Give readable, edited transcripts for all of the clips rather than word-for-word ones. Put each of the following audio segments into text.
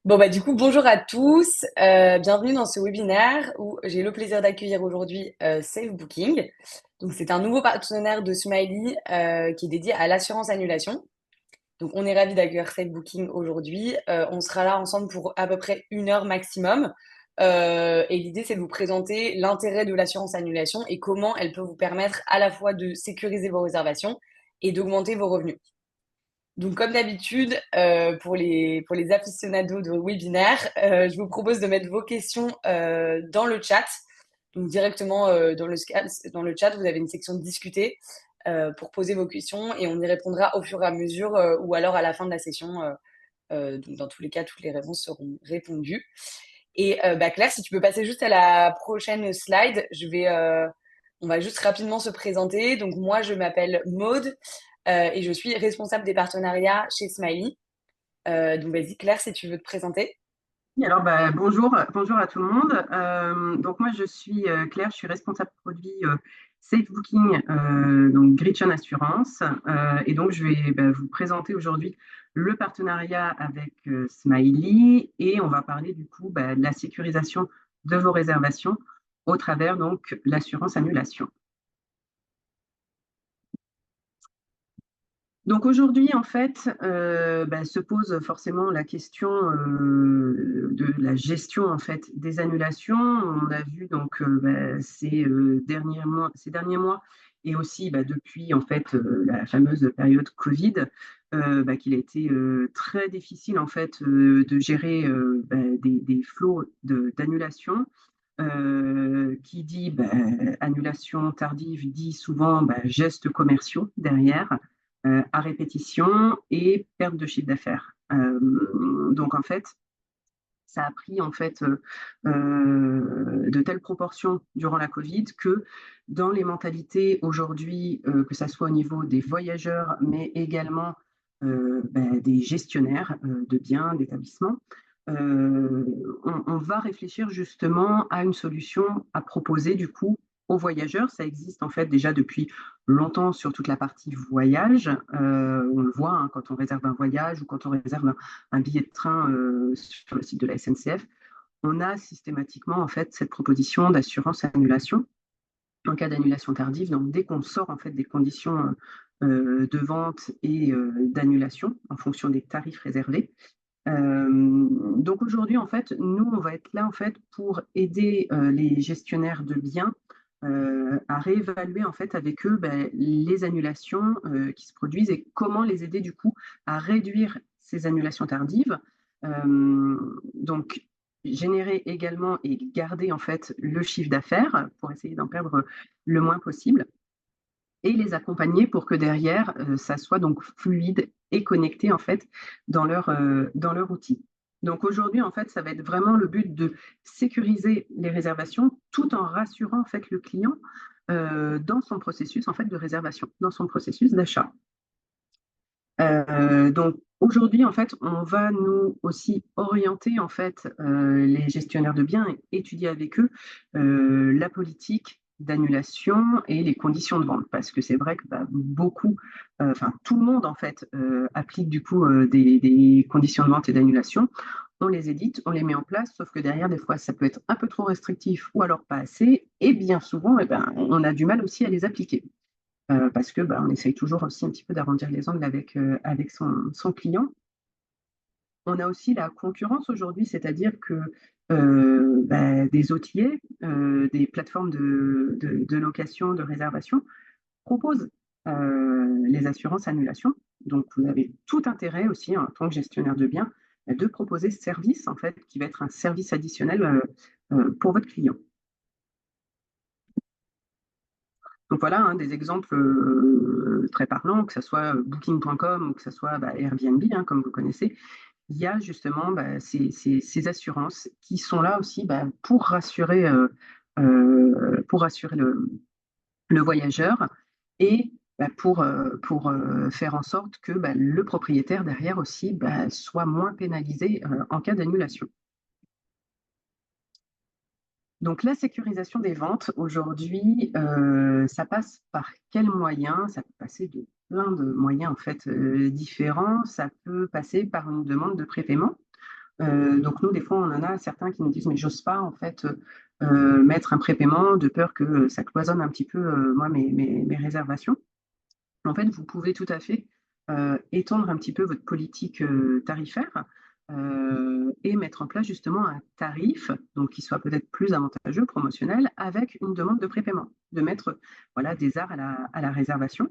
Du coup, bonjour à tous. Bienvenue dans ce webinaire où j'ai le plaisir d'accueillir aujourd'hui Safe Booking. Donc, c'est un nouveau partenaire de Smiley qui est dédié à l'assurance annulation. Donc, on est ravis d'accueillir Safe Booking aujourd'hui. On sera là ensemble pour à peu près 1 heure maximum. Et l'idée, c'est de vous présenter l'intérêt de l'assurance annulation et comment elle peut vous permettre à la fois de sécuriser vos réservations et d'augmenter vos revenus. Donc, comme d'habitude, pour les aficionados de webinaire, je vous propose de mettre vos questions dans le chat. Donc, directement dans le chat, vous avez une section discuter pour poser vos questions et on y répondra au fur et à mesure ou alors à la fin de la session. Donc, dans tous les cas, toutes les réponses seront répondues. Et Claire, si tu peux passer juste à la prochaine slide, on va juste rapidement se présenter. Donc, moi, je m'appelle Maude et je suis responsable des partenariats chez Smiley. Donc, vas-y, Claire, si tu veux te présenter. Oui, alors, bonjour à tout le monde. Donc moi je suis Claire, je suis responsable produit Safe Booking, donc Gritchen Assurance. Et donc je vais vous présenter aujourd'hui le partenariat avec Smiley et on va parler du coup de la sécurisation de vos réservations au travers donc l'assurance annulation. Donc aujourd'hui, en fait, se pose forcément la question de la gestion en fait des annulations. On a vu donc ces derniers mois et aussi depuis en fait la fameuse période Covid, qu'il a été très difficile en fait de gérer des flots d'annulations. Qui dit annulation tardive dit souvent gestes commerciaux derrière, à répétition et perte de chiffre d'affaires. Donc en fait, ça a pris en fait de telles proportions durant la Covid que dans les mentalités aujourd'hui, que ça soit au niveau des voyageurs, mais également des gestionnaires de biens, d'établissements, on va réfléchir justement à une solution à proposer du coup aux voyageurs. Ça existe en fait déjà depuis longtemps sur toute la partie voyage. On le voit hein, quand on réserve un voyage ou quand on réserve un billet de train sur le site de la SNCF. On a systématiquement en fait cette proposition d'assurance annulation en cas d'annulation tardive. Donc dès qu'on sort en fait des conditions de vente et d'annulation en fonction des tarifs réservés, donc aujourd'hui, en fait, nous, on va être là en fait pour aider les gestionnaires de biens à réévaluer en fait avec eux les annulations qui se produisent et comment les aider du coup à réduire ces annulations tardives. Donc générer également et garder en fait le chiffre d'affaires pour essayer d'en perdre le moins possible et les accompagner pour que derrière, ça soit donc fluide et connecté en fait dans leur outil. Donc aujourd'hui, en fait, ça va être vraiment le but de sécuriser les réservations tout en rassurant en fait le client dans son processus en fait de réservation, dans son processus d'achat. Donc aujourd'hui, en fait, on va nous aussi orienter en fait les gestionnaires de biens et étudier avec eux la politique d'annulation et les conditions de vente, parce que c'est vrai que beaucoup, enfin tout le monde en fait applique du coup des conditions de vente et d'annulation. On les édite, on les met en place, sauf que derrière, des fois, ça peut être un peu trop restrictif ou alors pas assez, et bien souvent, on a du mal aussi à les appliquer parce que on essaye toujours aussi un petit peu d'arrondir les angles avec son client. On a aussi la concurrence aujourd'hui, c'est-à-dire que des hôteliers, des plateformes de location, de réservation proposent les assurances annulation. Donc, vous avez tout intérêt aussi, en tant que gestionnaire de biens, de proposer ce service, en fait, qui va être un service additionnel pour votre client. Donc voilà, hein, des exemples très parlants, que ce soit Booking.com ou que ce soit Airbnb, hein, comme vous connaissez. Il y a justement ces assurances qui sont là aussi pour rassurer le voyageur et pour faire en sorte que le propriétaire derrière aussi soit moins pénalisé en cas d'annulation. Donc la sécurisation des ventes aujourd'hui, ça passe par quels moyens? Ça peut passer de plein de moyens en fait différents. Ça peut passer par une demande de prépaiement. Donc nous, des fois, on en a certains qui nous disent, mais j'ose pas en fait mettre un prépaiement de peur que ça cloisonne un petit peu moi mes réservations. En fait, vous pouvez tout à fait étendre un petit peu votre politique tarifaire et mettre en place justement un tarif donc qui soit peut-être plus avantageux, promotionnel, avec une demande de prépaiement, de mettre voilà, des arts à la réservation.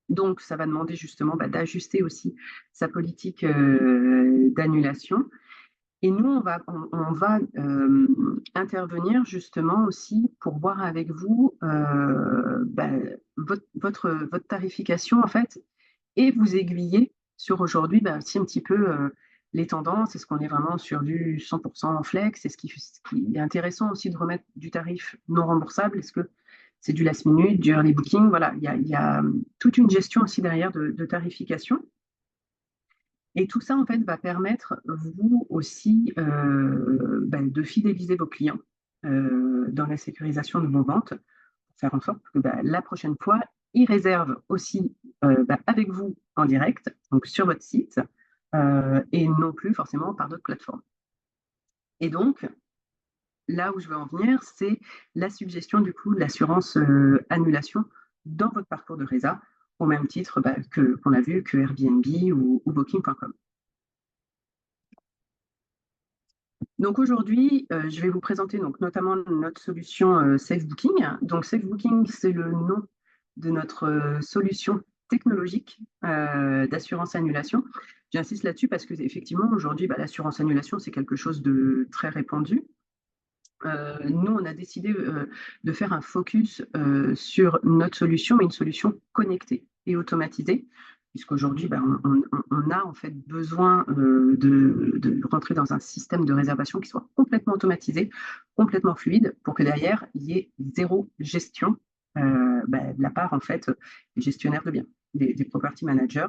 Donc, ça va demander justement d'ajuster aussi sa politique d'annulation. Et nous, on va intervenir justement aussi pour voir avec vous votre tarification en fait et vous aiguiller sur aujourd'hui aussi un petit peu les tendances. Est-ce qu'on est vraiment sur du 100% en flex? Ce qui est intéressant aussi de remettre du tarif non remboursable? Est-ce que c'est du last minute, du early booking? Voilà, il y a toute une gestion aussi derrière de tarification. Et tout ça, en fait, va permettre, vous aussi, de fidéliser vos clients dans la sécurisation de vos ventes, pour faire en sorte que la prochaine fois, ils réservent aussi avec vous en direct, donc sur votre site, et non plus forcément par d'autres plateformes. Et donc, là où je veux en venir, c'est la suggestion du coup de l'assurance annulation dans votre parcours de résa, au même titre qu'on a vu que Airbnb ou Booking.com. Donc aujourd'hui, je vais vous présenter donc notamment notre solution Safe Booking. Donc Safe Booking, c'est le nom de notre solution technologique d'assurance annulation. J'insiste là-dessus parce que effectivement aujourd'hui, l'assurance annulation, c'est quelque chose de très répandu. Nous, on a décidé de faire un focus sur notre solution, mais une solution connectée et automatisée, puisqu'aujourd'hui, on a en fait besoin de rentrer dans un système de réservation qui soit complètement automatisé, complètement fluide, pour que derrière, il y ait zéro gestion de la part en fait des gestionnaires de biens, des property managers.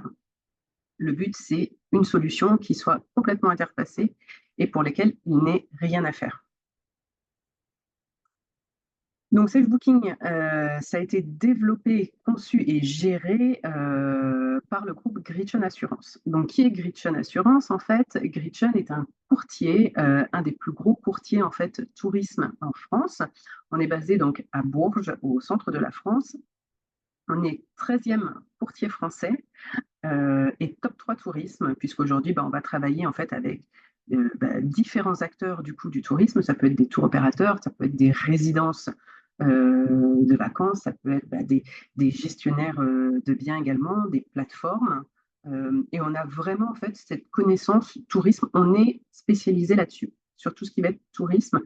Le but, c'est une solution qui soit complètement interfacée et pour lesquelles il n'est rien à faire. Donc, Safe Booking, ça a été développé, conçu et géré par le groupe Gritchen Assurance. Donc, qui est Gritchen Assurance? En fait, Gritchen est un courtier, un des plus gros courtiers en fait tourisme en France. On est basé donc à Bourges, au centre de la France. On est 13e courtier français et top 3 tourisme, puisqu'aujourd'hui, on va travailler en fait avec différents acteurs du coup du tourisme. Ça peut être des tours opérateurs, ça peut être des résidences de vacances, ça peut être des gestionnaires de biens également, des plateformes. Et on a vraiment en fait cette connaissance tourisme. On est spécialisé là-dessus, sur tout ce qui va être tourisme,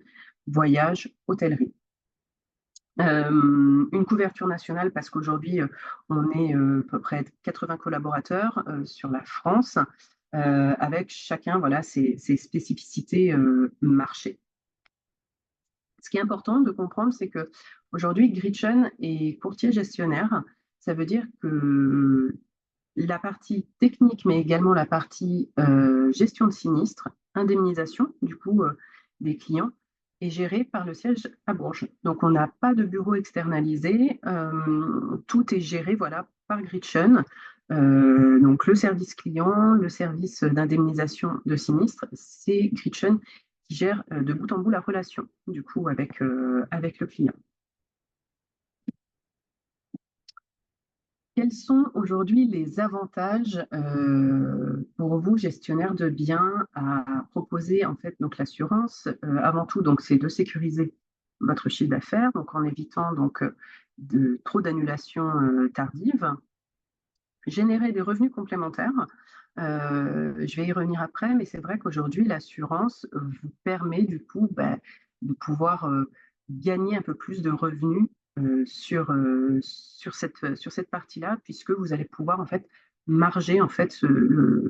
voyage, hôtellerie. Une couverture nationale parce qu'aujourd'hui, on est à peu près 80 collaborateurs sur la France, avec chacun voilà, ses spécificités marché. Ce qui est important de comprendre, c'est que aujourd'hui, Gritchen est courtier gestionnaire. Ça veut dire que la partie technique, mais également la partie gestion de sinistre, indemnisation du coup des clients, est gérée par le siège à Bourges. Donc on n'a pas de bureau externalisé, tout est géré voilà, par Gritchen. Donc le service client, le service d'indemnisation de sinistre, c'est Gritchen qui gère de bout en bout la relation du coup avec le client. Quels sont aujourd'hui les avantages pour vous, gestionnaire de biens, à proposer en fait donc l'assurance avant tout, donc c'est de sécuriser votre chiffre d'affaires, donc en évitant donc de trop d'annulations tardives, générer des revenus complémentaires. Je vais y revenir après, mais c'est vrai qu'aujourd'hui l'assurance vous permet du coup de pouvoir gagner un peu plus de revenus sur cette partie-là, puisque vous allez pouvoir en fait marger en fait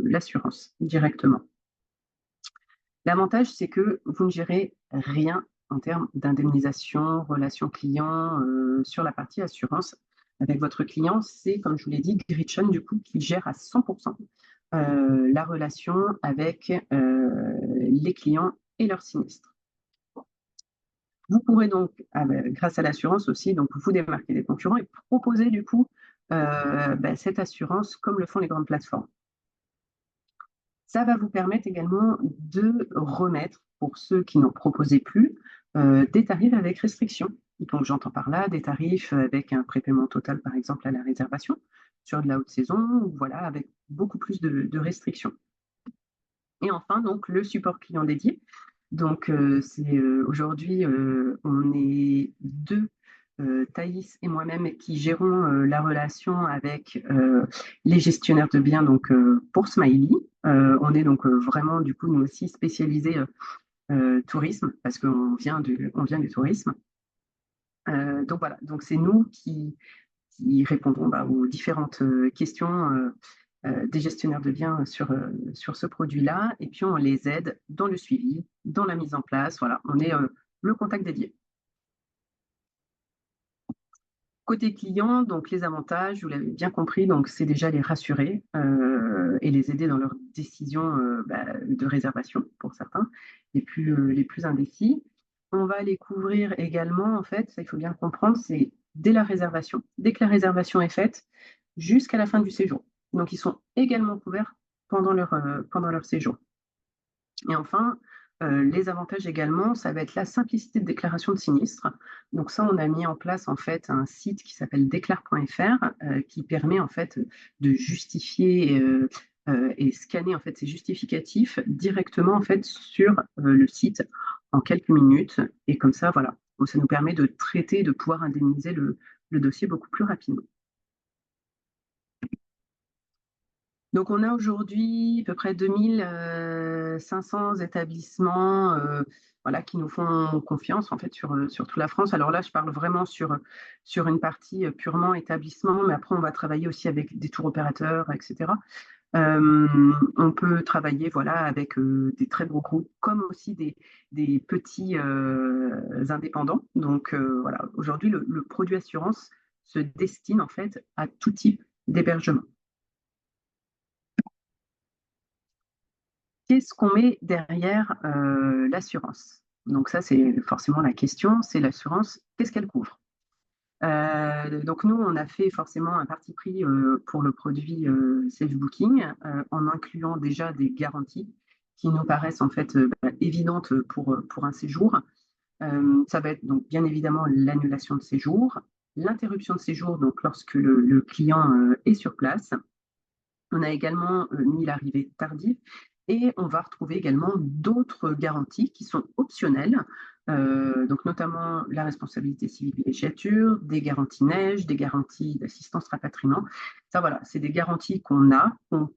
l'assurance directement. L'avantage, c'est que vous ne gérez rien en termes d'indemnisation, relation client sur la partie assurance. Avec votre client, c'est, comme je vous l'ai dit, Gritchen, du coup, qui gère à 100% la relation avec les clients et leurs sinistres. Vous pourrez donc, grâce à l'assurance aussi, donc vous démarquer des concurrents et proposer du coup cette assurance comme le font les grandes plateformes. Ça va vous permettre également de remettre, pour ceux qui n'en proposaient plus, des tarifs avec restriction. Donc j'entends par là des tarifs avec un prépaiement total, par exemple, à la réservation, sur de la haute saison, ou voilà, avec beaucoup plus de restrictions. Et enfin, donc, le support client dédié. Donc, aujourd'hui, on est deux, Thaïs et moi-même, qui gérons la relation avec les gestionnaires de biens donc, pour Smiley. On est donc vraiment, du coup, nous aussi spécialisés tourisme, parce on vient du tourisme. Donc voilà, donc c'est nous qui répondront aux différentes questions des gestionnaires de biens sur ce produit-là. Et puis, on les aide dans le suivi, dans la mise en place. Voilà, on est le contact dédié. Côté client, donc les avantages, vous l'avez bien compris, donc c'est déjà les rassurer et les aider dans leurs décisions de réservation pour certains, les plus indécis. On va les couvrir également, en fait, ça il faut bien comprendre, c'est dès la réservation, dès que la réservation est faite, jusqu'à la fin du séjour. Donc ils sont également couverts pendant leur séjour. Et enfin, les avantages également, ça va être la simplicité de déclaration de sinistre. Donc ça, on a mis en place en fait un site qui s'appelle déclare.fr qui permet en fait de justifier et scanner en fait ces justificatifs directement en fait sur le site en quelques minutes. Et comme ça, voilà, donc, ça nous permet de traiter, de pouvoir indemniser le dossier beaucoup plus rapidement. Donc, on a aujourd'hui à peu près 2500 établissements voilà, qui nous font confiance en fait, sur toute la France. Alors là, je parle vraiment sur une partie purement établissement, mais après, on va travailler aussi avec des tours opérateurs, etc. On peut travailler voilà, avec des très gros groupes, comme aussi des petits indépendants. Donc, voilà, aujourd'hui, le produit assurance se destine en fait à tout type d'hébergement. Qu'est-ce qu'on met derrière l'assurance? Donc ça, c'est forcément la question, c'est l'assurance, qu'est-ce qu'elle couvre? Donc nous, on a fait forcément un parti pris pour le produit Safe Booking, en incluant déjà des garanties qui nous paraissent en fait évidentes pour un séjour. Ça va être donc bien évidemment l'annulation de séjour, l'interruption de séjour, donc lorsque le client est sur place. On a également mis l'arrivée tardive et on va retrouver également d'autres garanties qui sont optionnelles, donc notamment la responsabilité civile villégiature, des garanties neige, des garanties d'assistance rapatriement. Ça, voilà, c'est des garanties qu'on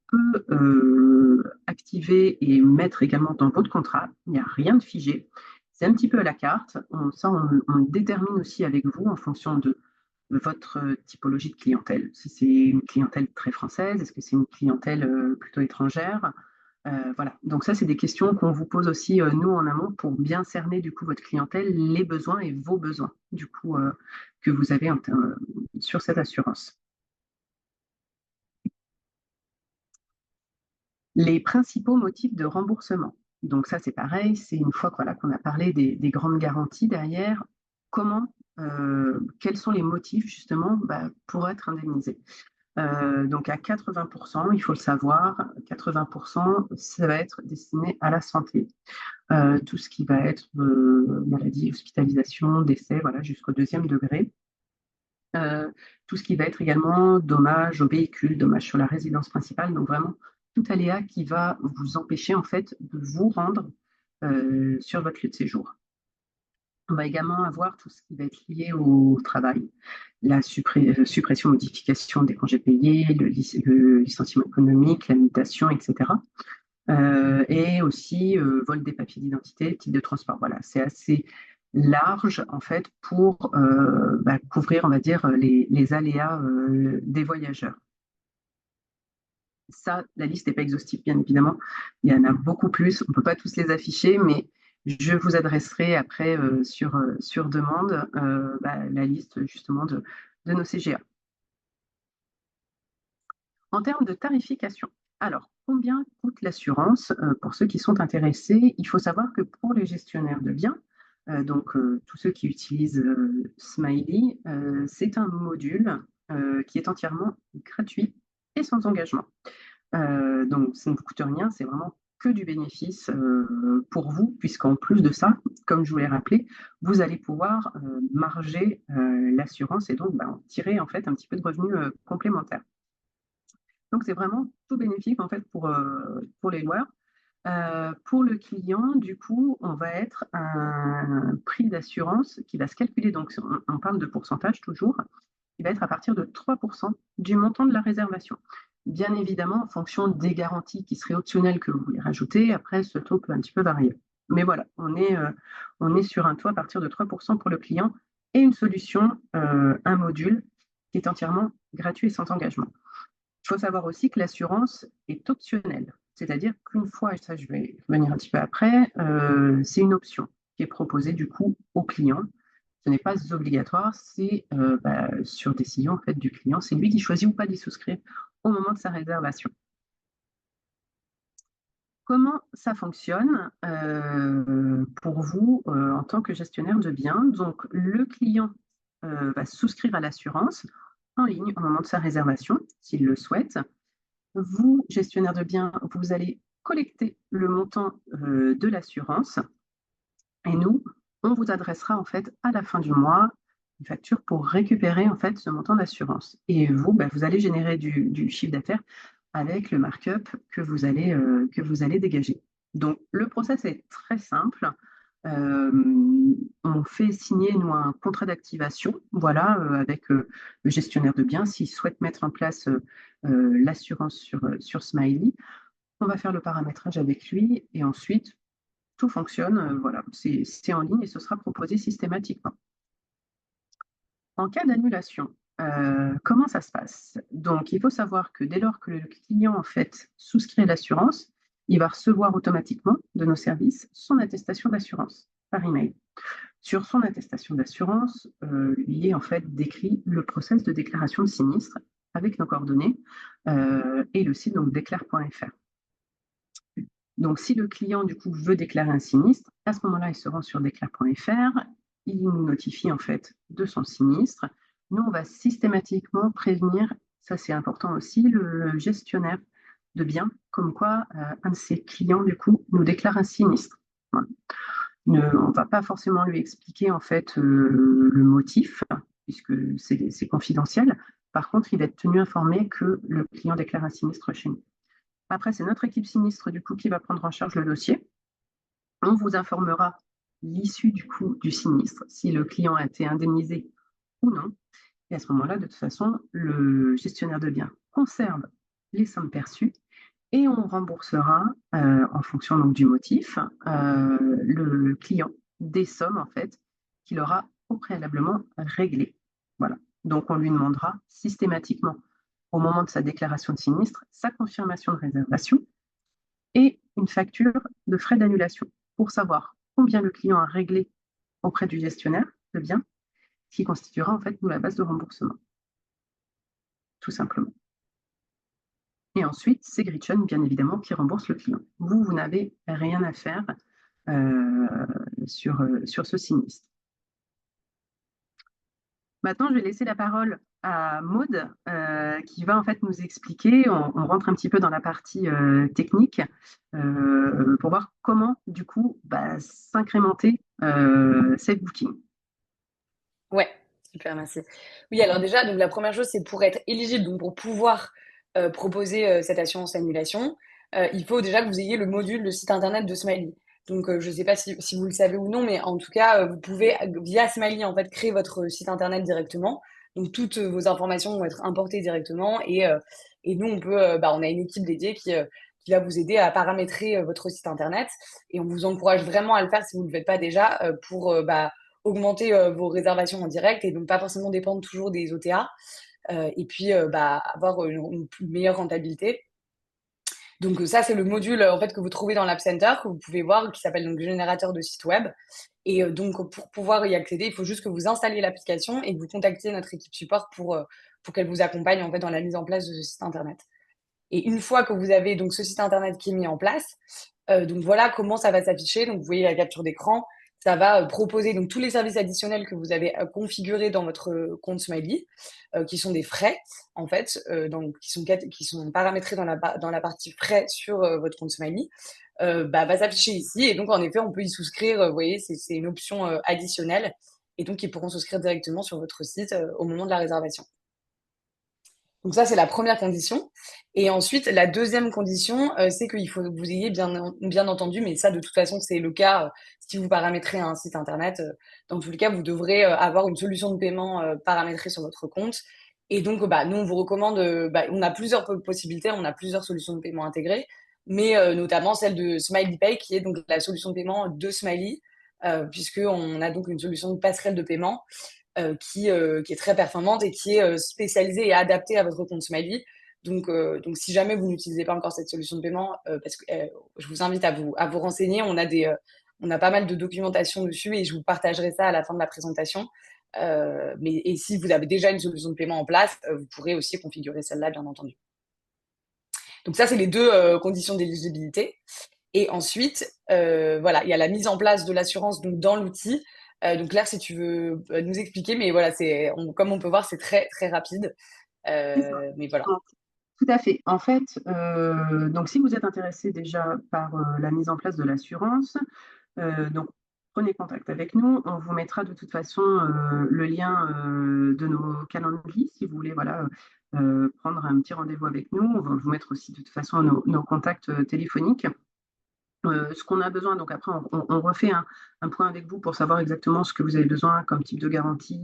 peut activer et mettre également dans votre contrat. Il n'y a rien de figé. C'est un petit peu à la carte. On détermine aussi avec vous en fonction de votre typologie de clientèle. Si c'est une clientèle très française, est-ce que c'est une clientèle plutôt étrangère? Voilà. Donc ça, c'est des questions qu'on vous pose aussi, nous, en amont, pour bien cerner, du coup, votre clientèle, les besoins et vos besoins, du coup, que vous avez sur cette assurance. Les principaux motifs de remboursement. Donc ça, c'est pareil, c'est une fois voilà, qu'on a parlé des grandes garanties derrière, quels sont les motifs justement pour être indemnisé. Donc à 80%, il faut le savoir, 80%, ça va être destiné à la santé. Tout ce qui va être maladie, hospitalisation, décès, voilà, jusqu'au deuxième degré. Tout ce qui va être également dommage au véhicule, dommage sur la résidence principale, donc vraiment tout aléa qui va vous empêcher en fait de vous rendre sur votre lieu de séjour. On va également avoir tout ce qui va être lié au travail, la suppression, modification des congés payés, le licenciement économique, la mutation, etc. Et aussi vol des papiers d'identité, type de transport. Voilà, c'est assez large en fait pour couvrir, on va dire, les aléas des voyageurs. Ça, la liste n'est pas exhaustive, bien évidemment. Il y en a beaucoup plus. On ne peut pas tous les afficher, mais je vous adresserai après sur demande la liste justement de nos CGA. En termes de tarification, alors combien coûte l'assurance pour ceux qui sont intéressés? Il faut savoir que pour les gestionnaires de biens, donc tous ceux qui utilisent Smiley, c'est un module qui est entièrement gratuit et sans engagement. Donc ça ne vous coûte rien, c'est vraiment que du bénéfice pour vous, puisqu'en plus de ça, comme je vous l'ai rappelé, vous allez pouvoir marger l'assurance et donc en tirer en fait un petit peu de revenus complémentaires. Donc c'est vraiment tout bénéfique en fait pour les loueurs. Pour le client, du coup, on va être un prix d'assurance qui va se calculer, donc on parle de pourcentage toujours, qui va être à partir de 3% du montant de la réservation. Bien évidemment, en fonction des garanties qui seraient optionnelles que vous voulez rajouter, après, ce taux peut un petit peu varier. Mais voilà, on est sur un taux à partir de 3% pour le client et une solution, un module qui est entièrement gratuit et sans engagement. Il faut savoir aussi que l'assurance est optionnelle, c'est-à-dire qu'une fois, et ça je vais revenir un petit peu après, c'est une option qui est proposée du coup au client. Ce n'est pas obligatoire, c'est sur décision en fait, du client. C'est lui qui choisit ou pas d'y souscrire au moment de sa réservation. Comment ça fonctionne pour vous en tant que gestionnaire de biens? Donc, le client va souscrire à l'assurance en ligne au moment de sa réservation, s'il le souhaite. Vous, gestionnaire de biens, vous allez collecter le montant de l'assurance et nous, on vous adressera en fait à la fin du mois une facture pour récupérer en fait ce montant d'assurance. Et vous, vous allez générer du chiffre d'affaires avec le markup que vous allez dégager. Donc le process est très simple. Euh, on fait signer nous un contrat d'activation, voilà, avec le gestionnaire de biens s'il souhaite mettre en place l'assurance sur Smiley. On va faire le paramétrage avec lui et ensuite tout fonctionne, voilà, c'est en ligne et ce sera proposé systématiquement. En cas d'annulation, comment ça se passe? Donc, il faut savoir que dès lors que le client en fait souscrit l'assurance, il va recevoir automatiquement de nos services son attestation d'assurance par email. Sur son attestation d'assurance, il est en fait décrit le process de déclaration de sinistre avec nos coordonnées et le site donc déclare.fr. Donc, si le client, du coup, veut déclarer un sinistre, à ce moment-là, il se rend sur déclare.fr, il nous notifie en fait de son sinistre. Nous, on va systématiquement prévenir, ça c'est important aussi, le gestionnaire de biens, comme quoi un de ses clients, du coup, nous déclare un sinistre. Voilà. On ne va pas forcément lui expliquer en fait le motif, puisque c'est confidentiel. Par contre, il va être tenu informé que le client déclare un sinistre chez nous. Après, c'est notre équipe sinistre du coup qui va prendre en charge le dossier. On vous informera l'issue du coût du sinistre, si le client a été indemnisé ou non. Et à ce moment-là, de toute façon, le gestionnaire de biens conserve les sommes perçues et on remboursera, en fonction donc, du motif, le client des sommes en fait qu'il aura au préalablement réglées. Voilà. Donc on lui demandera systématiquement au moment de sa déclaration de sinistre sa confirmation de réservation et une facture de frais d'annulation pour savoir combien le client a réglé auprès du gestionnaire de biens, qui constituera en fait nous la base de remboursement, tout simplement. Et ensuite, c'est Gritchen, bien évidemment, qui rembourse le client. Vous n'avez rien à faire euh, sur ce sinistre. Maintenant, je vais laisser la parole à Maude, qui va en fait nous expliquer, on rentre un petit peu dans la partie technique, pour voir comment, du coup, s'incrémenter Safe Booking. Ouais, super, merci. Oui, alors déjà, donc la première chose, c'est pour être éligible, donc pour pouvoir proposer cette assurance annulation, il faut déjà que vous ayez le module, le site internet de Smiley. Donc, je ne sais pas si vous le savez ou non, mais en tout cas, vous pouvez, via Smiley, en fait, créer votre site internet directement. Donc, toutes vos informations vont être importées directement et nous, on a une équipe dédiée qui va vous aider à paramétrer votre site internet. Et on vous encourage vraiment à le faire si vous ne le faites pas déjà pour augmenter vos réservations en direct et donc pas forcément dépendre toujours des OTA et puis avoir une meilleure rentabilité. Donc ça, c'est le module en fait que vous trouvez dans l'App Center, que vous pouvez voir, qui s'appelle donc générateur de site web. Et donc pour pouvoir y accéder, il faut juste que vous installiez l'application et que vous contactiez notre équipe support pour qu'elle vous accompagne en fait dans la mise en place de ce site internet. Et une fois que vous avez donc ce site internet qui est mis en place, donc voilà comment ça va s'afficher. Donc vous voyez la capture d'écran, ça va proposer donc tous les services additionnels que vous avez configurés dans votre compte Smiley, qui sont des frais, en fait, donc qui sont paramétrés dans la partie frais sur votre compte Smiley, bah, va s'afficher ici. Et donc, en effet, on peut y souscrire. Vous voyez, c'est une option additionnelle. Et donc, ils pourront souscrire directement sur votre site au moment de la réservation. Donc ça, c'est la première condition. Et ensuite, la deuxième condition, c'est qu'il faut que vous ayez bien entendu, mais ça, de toute façon, c'est le cas si vous paramétrez un site internet. Dans tous les cas, vous devrez avoir une solution de paiement paramétrée sur votre compte. Et donc, bah, nous, on vous recommande, bah, on a plusieurs possibilités, on a plusieurs solutions de paiement intégrées, mais notamment celle de Smiley Pay, qui est donc la solution de paiement de Smiley, puisqu'on a donc une solution de passerelle de paiement qui est très performante et qui est spécialisée et adaptée à votre compte Smiley. Donc, si jamais vous n'utilisez pas encore cette solution de paiement, parce que je vous invite à vous renseigner. On a pas mal de documentation dessus et je vous partagerai ça à la fin de la présentation. Et si vous avez déjà une solution de paiement en place, vous pourrez aussi configurer celle-là, bien entendu. Donc ça, c'est les deux conditions d'éligibilité. Et ensuite, voilà, il y a la mise en place de l'assurance donc dans l'outil. Donc Claire, si tu veux nous expliquer, mais voilà, comme on peut voir, c'est très très rapide. C'est ça. Mais voilà. Tout à fait. En fait, donc si vous êtes intéressé déjà par la mise en place de l'assurance, donc prenez contact avec nous. On vous mettra de toute façon le lien de nos calendriers si vous voulez voilà, prendre un petit rendez-vous avec nous. On va vous mettre aussi de toute façon nos contacts téléphoniques. Ce qu'on a besoin, donc après, on refait un point avec vous pour savoir exactement ce que vous avez besoin comme type de garantie,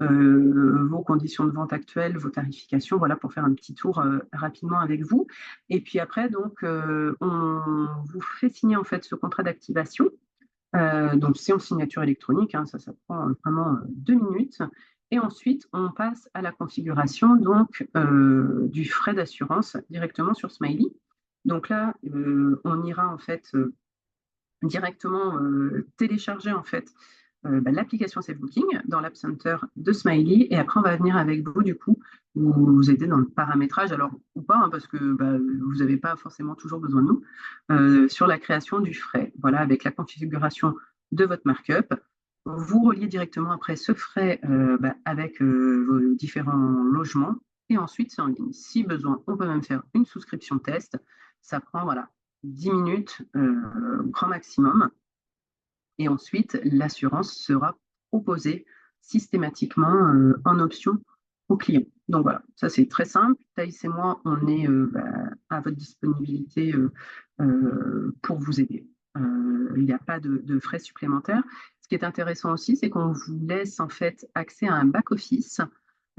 vos conditions de vente actuelles, vos tarifications, voilà, pour faire un petit tour rapidement avec vous. Et puis après, donc, on vous fait signer en fait ce contrat d'activation. Donc, c'est en signature électronique, hein, ça prend vraiment 2 minutes. Et ensuite, on passe à la configuration donc, du frais d'assurance directement sur Smiley. Donc là, on ira en fait directement télécharger en fait l'application Safe Booking dans l'App Center de Smiley et après on va venir avec vous du coup vous aider dans le paramétrage alors ou pas hein, parce que bah, vous n'avez pas forcément toujours besoin de nous sur la création du frais voilà avec la configuration de votre markup vous reliez directement après ce frais avec vos différents logements et ensuite c'est en ligne si besoin on peut même faire une souscription test ça prend voilà 10 minutes grand maximum et ensuite, l'assurance sera proposée systématiquement en option au client. Donc voilà, ça c'est très simple. Thaïs et moi, on est à votre disponibilité pour vous aider. Il n'y a pas de frais supplémentaires. Ce qui est intéressant aussi, c'est qu'on vous laisse en fait accès à un back-office.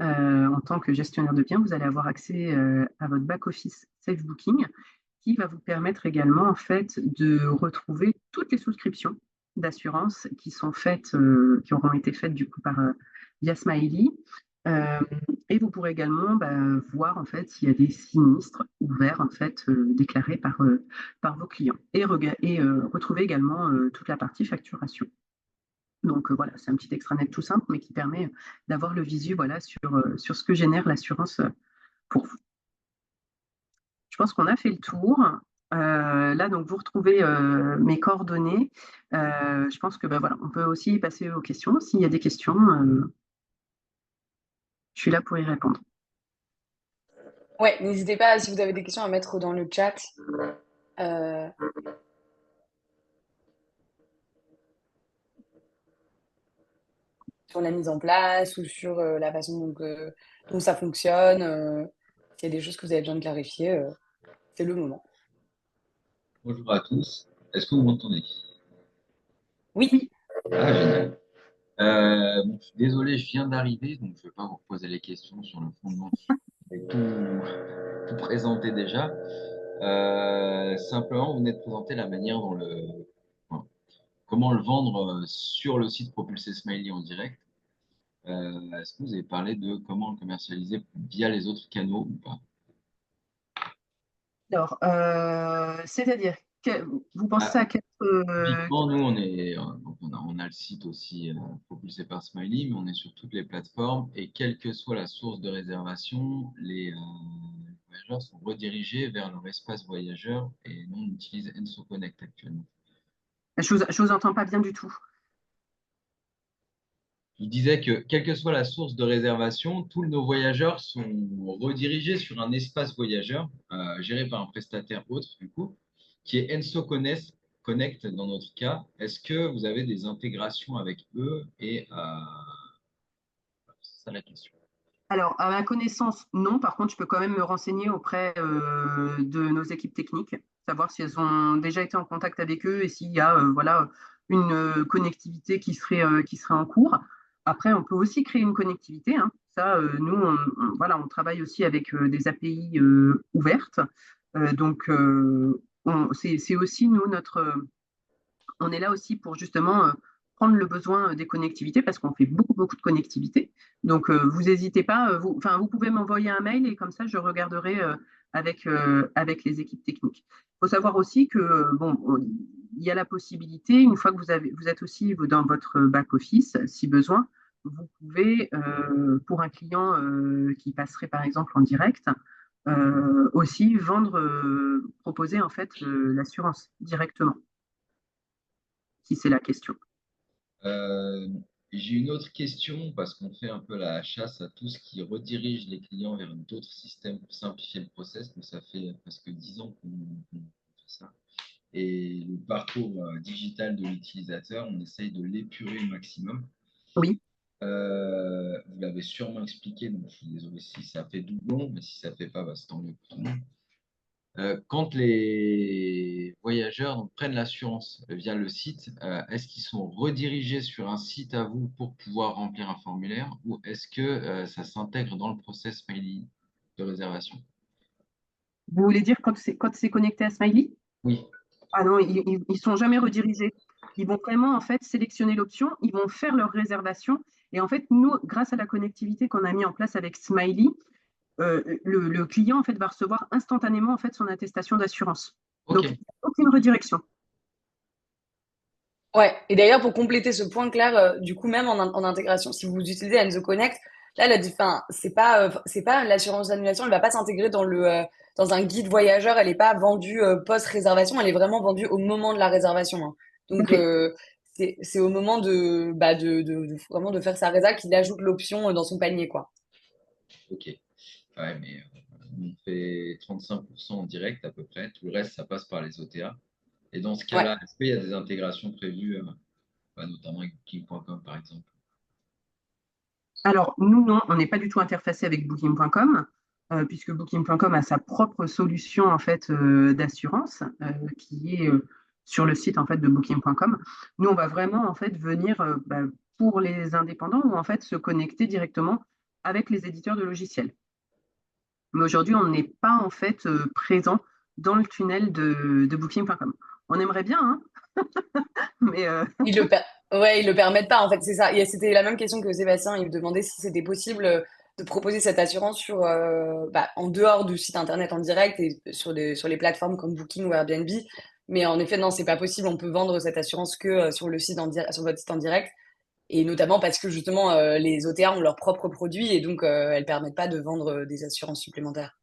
En tant que gestionnaire de biens, vous allez avoir accès à votre back-office Safe Booking qui va vous permettre également en fait de retrouver toutes les souscriptions d'assurance qui sont faites, qui auront été faites du coup par via Smiley. Euh, et vous pourrez également voir en fait s'il y a des sinistres ouverts en fait déclarés par vos clients et retrouver également toute la partie facturation. Donc voilà, c'est un petit extranet tout simple mais qui permet d'avoir le visu voilà sur ce que génère l'assurance pour vous. Je pense qu'on a fait le tour. Là, donc, vous retrouvez mes coordonnées. Je pense que voilà, on peut aussi passer aux questions. S'il y a des questions, je suis là pour y répondre. Ouais, n'hésitez pas, si vous avez des questions, à mettre dans le chat euh, sur la mise en place ou sur la façon dont ça fonctionne. S'il y a des choses que vous avez besoin de clarifier, c'est le moment. Bonjour à tous. Est-ce que vous m'entendez? Oui, Oui, Ah, génial. Bon, je suis désolé, je viens d'arriver, donc je ne vais pas vous reposer les questions sur le fondement. Je vais tout présenter déjà. Simplement, vous venez de présenter la manière dont enfin, comment le vendre sur le site Propulser Smiley en direct. Est-ce que vous avez parlé de comment le commercialiser via les autres canaux ou pas? alors, c'est-à-dire, vous pensez Ah, à quel... typiquement, nous, donc on a le site aussi propulsé par Smiley, mais on est sur toutes les plateformes et quelle que soit la source de réservation, les voyageurs sont redirigés vers leur espace voyageur et nous, on utilise Enso Connect actuellement. Je vous entends pas bien du tout. Je disais que, quelle que soit la source de réservation, tous nos voyageurs sont redirigés sur un espace voyageur géré par un prestataire autre, du coup, qui est Enso Connect dans notre cas. Est-ce que vous avez des intégrations avec eux et c'est ça la question. Alors, à ma connaissance, non. Par contre, je peux quand même me renseigner auprès de nos équipes techniques, savoir si elles ont déjà été en contact avec eux et s'il y a voilà, une connectivité qui serait en cours. Après, on peut aussi créer une connectivité, hein. Ça, nous, voilà, on travaille aussi avec des API ouvertes. Donc, c'est aussi, nous, on est là aussi pour justement prendre le besoin des connectivités parce qu'on fait beaucoup, beaucoup de connectivité. Donc, vous n'hésitez pas, vous pouvez m'envoyer un mail et comme ça, je regarderai avec les équipes techniques. Il faut savoir aussi que, bon, il y a la possibilité, une fois que vous êtes aussi dans votre back-office, si besoin, vous pouvez, pour un client qui passerait par exemple en direct, aussi proposer en fait l'assurance directement, si c'est la question. Euh, j'ai une autre question parce qu'on fait un peu la chasse à tout ce qui redirige les clients vers d'autres systèmes pour simplifier le process. Mais ça fait presque 10 ans qu'on fait ça. Et le parcours digital de l'utilisateur, on essaye de l'épurer au maximum. Oui. Vous l'avez sûrement expliqué, donc je suis désolé si ça fait doublon, mais si ça ne fait pas, bah, c'est tant mieux pour tout le monde. Quand les voyageurs donc, prennent l'assurance via le site, est-ce qu'ils sont redirigés sur un site à vous pour pouvoir remplir un formulaire ou est-ce que ça s'intègre dans le process Smiley de réservation? Vous voulez dire quand c'est connecté à Smiley? Oui, Ah non, ils sont jamais redirigés. Ils vont vraiment en fait sélectionner l'option, ils vont faire leur réservation. Et en fait, nous, grâce à la connectivité qu'on a mis en place avec Smiley, le client en fait va recevoir instantanément en fait son attestation d'assurance. ok. Donc, aucune redirection. Ouais, et d'ailleurs, pour compléter ce point clair, du coup, même en intégration, si vous utilisez Enzo Connect, là, enfin, c'est pas l'assurance d'annulation, elle va pas s'intégrer dans un guide voyageur, elle est pas vendue post-réservation, elle est vraiment vendue au moment de la réservation, hein. Donc, Ok. c'est au moment vraiment de faire sa résa qu'il ajoute l'option dans son panier, quoi. Ok. Ouais, mais on fait 35% en direct à peu près. Tout le reste, ça passe par les OTA. Et dans ce Ouais. cas-là, est-ce qu'il y a des intégrations prévues, bah, notamment avec Booking.com par exemple? Alors, nous, non, on n'est pas du tout interfacé avec Booking.com, puisque Booking.com a sa propre solution en fait d'assurance qui est sur le site en fait de Booking.com. Nous, on va vraiment en fait venir pour les indépendants ou en fait se connecter directement avec les éditeurs de logiciels. Mais aujourd'hui, on n'est pas en fait présent dans le tunnel de Booking.com. On aimerait bien, hein, mais Ouais, ils le permettent pas, en fait, c'est ça. Et c'était la même question que Sébastien, il me demandait si c'était possible de proposer cette assurance en dehors du site internet en direct et sur les plateformes comme Booking ou Airbnb. Mais en effet, non, c'est pas possible. On peut vendre cette assurance que sur sur votre site en direct. Et notamment parce que justement, les OTA ont leurs propres produits et donc elles permettent pas de vendre des assurances supplémentaires.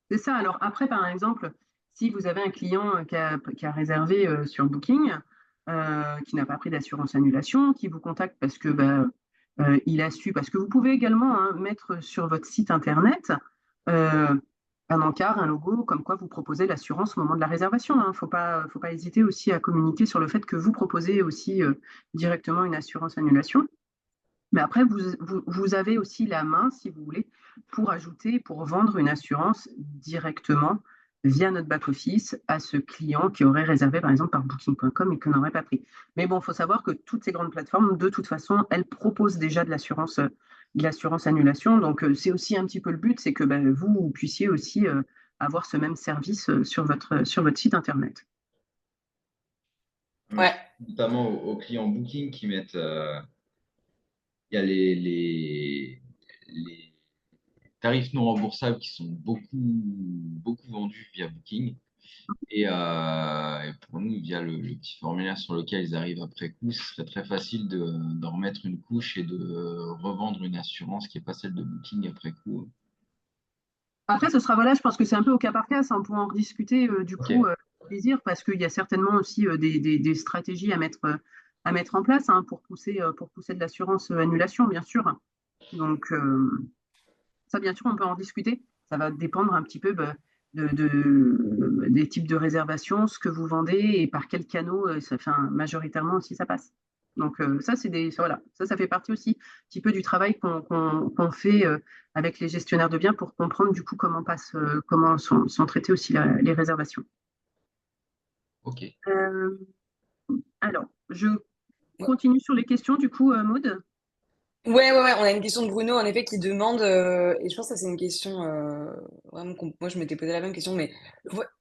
c'est ça. Alors après, par exemple, si vous avez un client qui a réservé sur Booking, qui n'a pas pris d'assurance annulation, qui vous contacte parce que il a su, parce que vous pouvez également hein, mettre sur votre site internet euh, un encart, un logo, comme quoi vous proposez l'assurance au moment de la réservation. Il ne faut pas hésiter aussi à communiquer sur le fait que vous proposez aussi directement une assurance annulation. Mais après, vous avez aussi la main, si vous voulez, pour ajouter, pour vendre une assurance directement via notre back-office à ce client qui aurait réservé, par exemple, par Booking.com et qu'on n'aurait pas pris. Mais bon, il faut savoir que toutes ces grandes plateformes, de toute façon, elles proposent déjà de l'assurance annulation. Donc, c'est aussi un petit peu le but, c'est que vous puissiez aussi avoir ce même service sur votre site Internet. Je Ouais. pense notamment aux clients Booking qui mettent, il y a les tarifs non remboursables qui sont beaucoup vendus via Booking. Et pour nous, via le petit formulaire sur lequel ils arrivent après coup, ce serait très facile d'en remettre une couche et de revendre une assurance qui n'est pas celle de Booking après coup. Après, ce sera, voilà, je pense que c'est un peu au cas par cas, ça, on pourra en rediscuter du Ok, coup, plaisir, parce qu'il y a certainement aussi des stratégies à mettre en place hein, pour pousser de l'assurance annulation, bien sûr. Donc, ça, bien sûr, on peut en discuter. Ça va dépendre un petit peu bah, des types de réservations, ce que vous vendez et par quel canot, enfin, majoritairement aussi ça passe. Donc ça, voilà, ça fait partie aussi un petit peu du travail qu'on fait avec les gestionnaires de biens pour comprendre du coup comment sont traitées aussi les réservations. Ok. Euh, alors, je continue sur les questions du coup, Maud. Ouais, on a une question de Bruno, en effet, qui demande, et je pense que ça, c'est une question vraiment moi je m'étais posé la même question, mais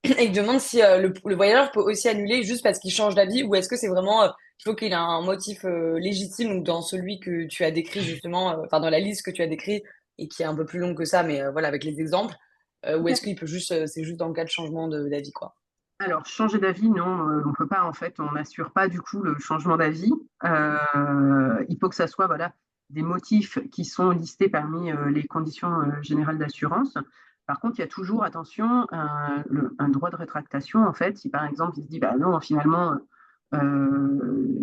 il demande si le voyageur peut aussi annuler juste parce qu'il change d'avis, ou est-ce que c'est vraiment, il faut qu'il ait un motif légitime, ou dans celui que tu as décrit justement, enfin dans la liste que tu as décrit, et qui est un peu plus long que ça, mais voilà, avec les exemples, ou est-ce qu'il peut juste, c'est juste dans le cas de changement d'avis, quoi. Alors, changer d'avis, non, on ne peut pas, en fait, on n'assure pas du coup le changement d'avis. Il faut que ça soit voilà, des motifs qui sont listés parmi les conditions générales d'assurance. Par contre, il y a toujours, attention, un droit de rétractation, en fait, si par exemple il se dit, bah non, finalement,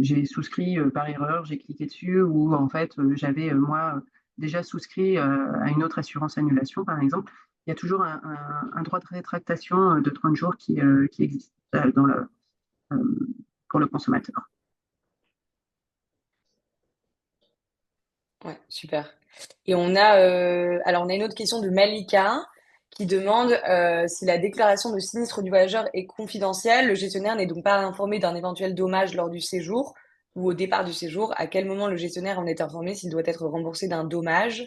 j'ai souscrit par erreur, j'ai cliqué dessus, ou en fait, j'avais, moi, déjà souscrit à une autre assurance annulation, par exemple il y a toujours un droit de rétractation de 30 jours qui existe euh, pour le consommateur. Ouais, super. Et alors on a une autre question de Malika qui demande si la déclaration de sinistre du voyageur est confidentielle. Le gestionnaire n'est donc pas informé d'un éventuel dommage lors du séjour ou au départ du séjour. À quel moment le gestionnaire en est informé s'il doit être remboursé d'un dommage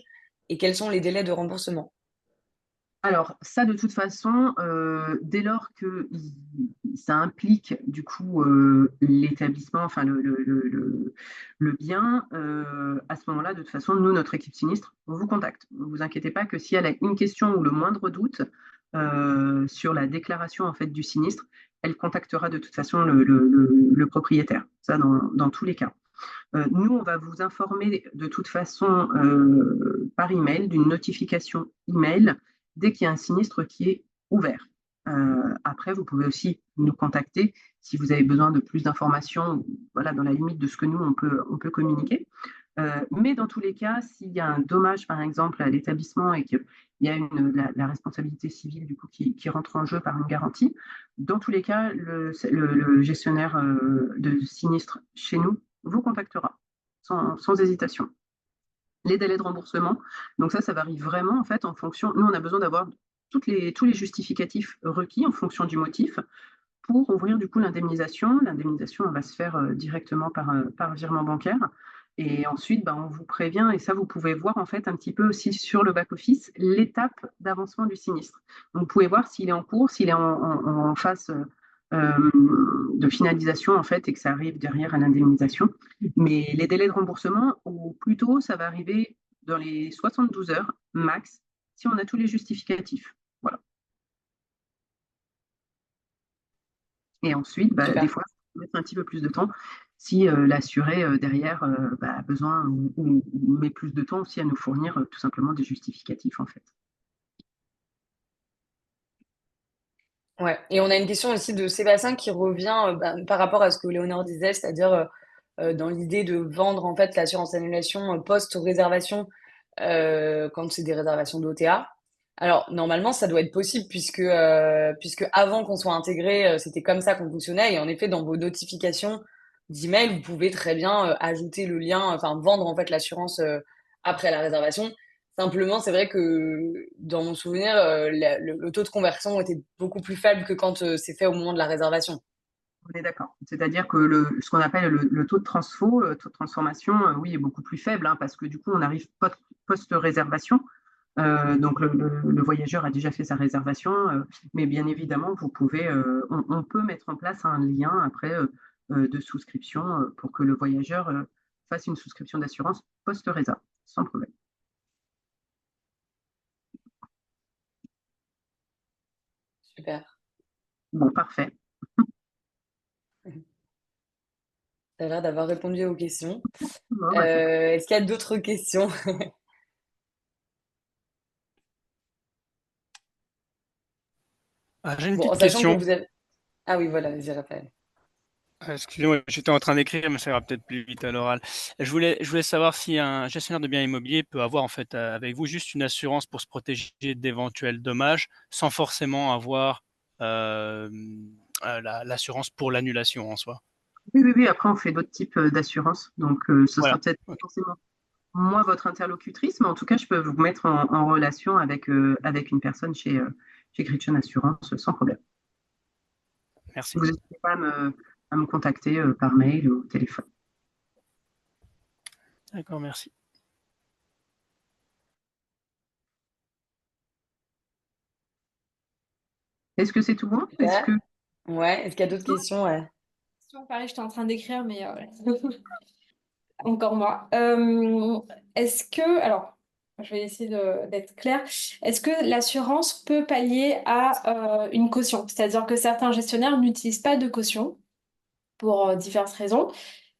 et quels sont les délais de remboursement? Alors, ça, de toute façon, dès lors que ça implique, du coup, l'établissement, enfin, le bien, à ce moment-là, de toute façon, nous, notre équipe sinistre, on vous contacte. Ne vous inquiétez pas que si elle a une question ou le moindre doute sur la déclaration, en fait, du sinistre, elle contactera de toute façon le propriétaire. Ça, dans tous les cas. Nous, on va vous informer de toute façon par email d'une notification email dès qu'il y a un sinistre qui est ouvert. Après, vous pouvez aussi nous contacter si vous avez besoin de plus d'informations, voilà, dans la limite de ce que nous, on peut communiquer. Mais dans tous les cas, s'il y a un dommage, par exemple, à l'établissement et qu'il y a la responsabilité civile du coup, qui rentre en jeu par une garantie, dans tous les cas, le gestionnaire de sinistre chez nous vous contactera sans hésitation. Les délais de remboursement, donc ça varie vraiment en fait en fonction. Nous, on a besoin d'avoir tous les justificatifs requis en fonction du motif pour ouvrir du coup l'indemnisation. L'indemnisation, elle va se faire directement par virement bancaire. Et ensuite, bah, on vous prévient, et ça, vous pouvez voir en fait un petit peu aussi sur le back-office l'étape d'avancement du sinistre. Donc, vous pouvez voir s'il est en cours, s'il est en phase de finalisation en fait, et que ça arrive derrière à l'indemnisation. Mais les délais de remboursement, ou plutôt, ça va arriver dans les 72 heures max, si on a tous les justificatifs. Voilà. Et ensuite, bah, des Super. fois, ça peut mettre un petit peu plus de temps si l'assuré derrière bah, a besoin ou met plus de temps aussi à nous fournir tout simplement des justificatifs en fait. Ouais. Et on a une question aussi de Sébastien qui revient par rapport à ce que Léonore disait, c'est-à-dire dans l'idée de vendre en fait l'assurance annulation post-réservation quand c'est des réservations d'OTA. Alors normalement ça doit être possible puisque avant qu'on soit intégré c'était comme ça qu'on fonctionnait et en effet dans vos notifications d'email vous pouvez très bien ajouter le lien, enfin vendre en fait l'assurance après la réservation. Simplement c'est vrai que dans mon souvenir le taux de conversion était beaucoup plus faible que quand c'est fait au moment de la réservation. On est d'accord. C'est-à-dire que ce qu'on appelle le taux de transfo, le taux de transformation, oui, est beaucoup plus faible hein, parce que du coup, on arrive post-réservation. Donc le voyageur a déjà fait sa réservation, mais bien évidemment, on peut mettre en place un lien après de souscription pour que le voyageur fasse une souscription d'assurance post-résa, sans problème. Super. Bon, parfait. Ça a l'air d'avoir répondu aux questions. Bon, bah, c'est Est-ce qu'il y a d'autres questions? Ah, j'ai une Bon, en petite sachant que question. vous avez... Ah oui, voilà, vas-y, Raphaël. Excusez-moi, j'étais en train d'écrire, mais ça ira peut-être plus vite à l'oral. Je voulais savoir si un gestionnaire de biens immobiliers peut avoir en fait avec vous juste une assurance pour se protéger d'éventuels dommages sans forcément avoir euh, l'assurance pour l'annulation en soi. Oui, oui, oui. Après, on fait d'autres types d'assurances. Donc, ce sera Voilà. peut-être pas Ok. forcément moi votre interlocutrice, mais en tout cas, je peux vous mettre en relation avec une personne chez Gretchen Assurance sans problème. Merci. Vous n'hésitez pas à me contacter par mail ou au téléphone. D'accord, merci. Est-ce que c'est tout bon? Est-ce Super. que Ouais, est-ce qu'il y a d'autres questions? Ouais. Pareil, j'étais en train d'écrire, mais encore moi. Est-ce que, alors, je vais essayer d'être claire. Est-ce que l'assurance peut pallier à une caution? C'est-à-dire que certains gestionnaires n'utilisent pas de caution pour diverses raisons.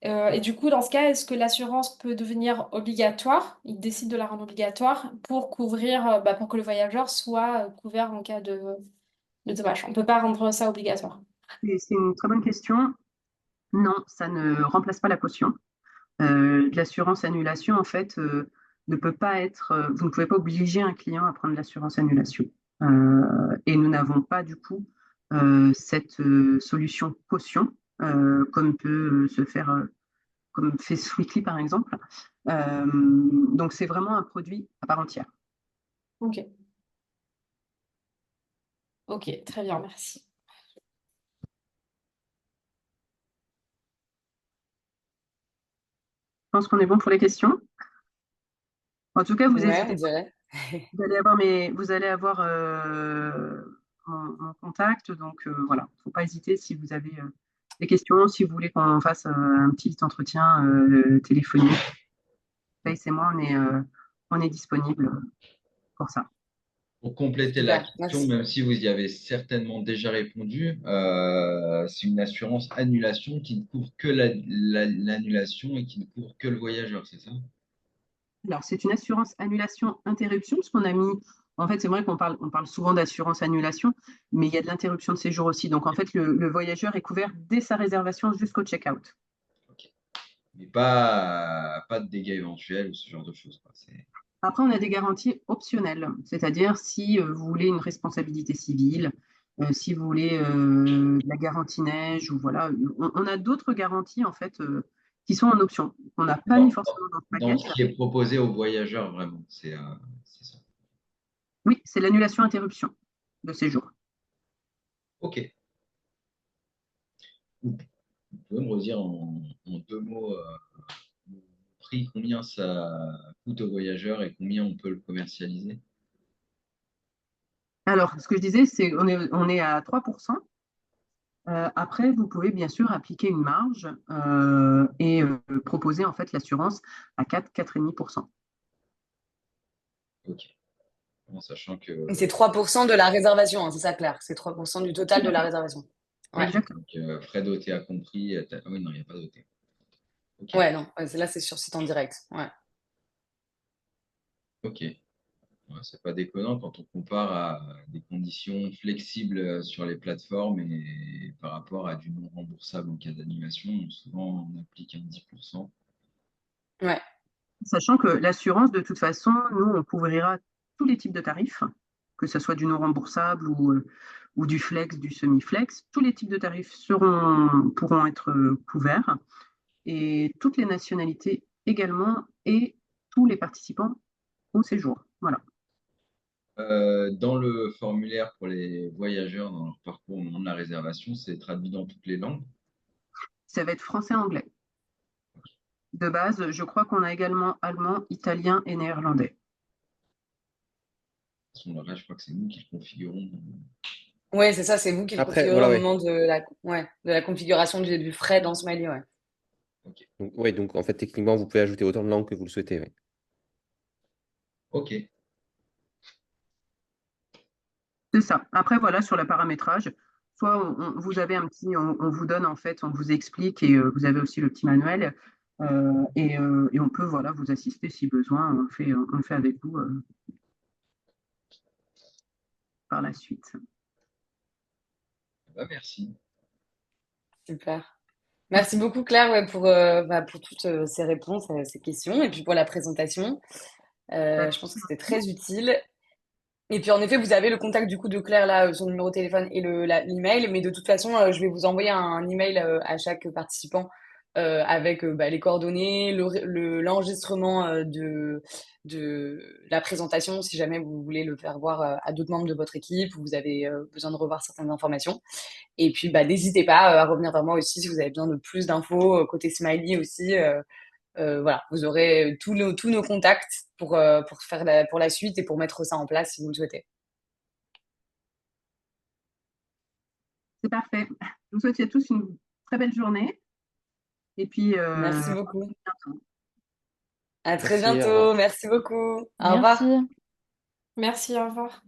Et du coup, dans ce cas, est-ce que l'assurance peut devenir obligatoire? Ils décident de la rendre obligatoire pour couvrir, pour que le voyageur soit couvert en cas de dommage. On ne peut pas rendre ça obligatoire. c'est une très bonne question? Non, ça ne remplace pas la caution. L'assurance annulation, en fait, ne peut pas être. Vous ne pouvez pas obliger un client à prendre l'assurance annulation. Et nous n'avons pas, du coup, cette solution caution, comme peut se faire, comme fait Sweetly, par exemple. Euh, donc, c'est vraiment un produit à part entière. Ok, ok, très bien, merci. Je pense qu'on est bon pour les questions. En tout cas, vous Ouais, on n'hésitez pas. dirait. Vous allez avoir mon contact. Donc, voilà, il ne faut pas hésiter si vous avez des questions, si vous voulez qu'on fasse un petit entretien téléphonique. Faith et moi, on est disponible pour ça. Pour compléter la Super, question, merci. même si vous y avez certainement déjà répondu, c'est une assurance annulation qui ne couvre que l'annulation et qui ne couvre que le voyageur, c'est ça? Alors, c'est une assurance annulation interruption, parce qu'on a mis. En fait, c'est vrai on parle souvent d'assurance annulation, mais il y a de l'interruption de séjour aussi. Donc, en fait, le voyageur est couvert dès sa réservation jusqu'au check-out. Ok. Mais pas de dégâts éventuels ou ce genre de choses, quoi. Après, on a des garanties optionnelles, c'est-à-dire si vous voulez une responsabilité civile, si vous voulez la garantie neige, ou voilà, on a d'autres garanties en fait qui sont en option. On n'a pas mis Dans, forcément dans ce dans ce package. qui est proposé aux voyageurs, vraiment, c'est ça. Oui, c'est l'annulation interruption de séjour. Ok. Vous pouvez me redire en deux mots le prix, combien ça coûte aux voyageurs et combien on peut le commercialiser? Alors, ce que je disais, c'est on est à 3%. Après, vous pouvez bien sûr appliquer une marge et proposer en fait l'assurance à 4,5%. Ok. En sachant Et c'est que 3% de la réservation, hein, c'est ça, Claire? C'est 3% du total de la réservation. Ouais. Exactement. donc, frais d'OTA compris. Ah oui, non, il n'y a pas d'OTA. Ok. Ouais, non, ouais, là, c'est sur site en direct. Ouais. Ok. Ouais, c'est pas déconnant quand on compare à des conditions flexibles sur les plateformes et par rapport à du non remboursable en cas d'annulation. Souvent, on applique un 10%. Ouais. Sachant que l'assurance, de toute façon, nous, on couvrira tous les types de tarifs, que ce soit du non remboursable ou du flex, du semi-flex. Tous les types de tarifs pourront être couverts et toutes les nationalités également et tous les participants au séjour. Voilà. Dans le formulaire pour les voyageurs dans leur parcours au moment de la réservation, c'est traduit dans toutes les langues. Ça va être français-anglais. De base, je crois qu'on a également allemand, italien et néerlandais. De toute façon, le reste, je crois que c'est nous qui le configurons. Ouais, c'est ça, c'est vous qui le Après, configurez voilà, au ouais. moment de la configuration du frais dans Smiley, ouais. Ok. Donc, ouais, donc en fait, techniquement, vous pouvez ajouter autant de langues que vous le souhaitez. Ouais. Ok. C'est ça. Après, voilà, sur le paramétrage, soit vous avez on vous donne en fait, on vous explique et vous avez aussi le petit manuel et on peut voilà vous assister si besoin. On le fait avec vous par la suite. Bah, merci. Super. Merci beaucoup Claire ouais, pour toutes ces réponses à ces questions et puis pour la présentation. Bah, Je pense que c'était très utile. Et puis en effet, vous avez le contact du coup de Claire là, son numéro de téléphone et l'email, mais de toute façon, je vais vous envoyer un email à chaque participant avec les coordonnées, l'enregistrement de la présentation si jamais vous voulez le faire voir à d'autres membres de votre équipe ou vous avez besoin de revoir certaines informations. Et puis n'hésitez pas à revenir vers moi aussi si vous avez besoin de plus d'infos côté Smiley aussi. Voilà, vous aurez tous nos contacts pour faire pour la suite et pour mettre ça en place si vous le souhaitez. c'est parfait. Je vous souhaite à tous une très belle journée. Et puis, Merci à beaucoup. bientôt. À très Merci, au revoir. bientôt. Merci beaucoup. Au revoir. Merci. Merci, au revoir.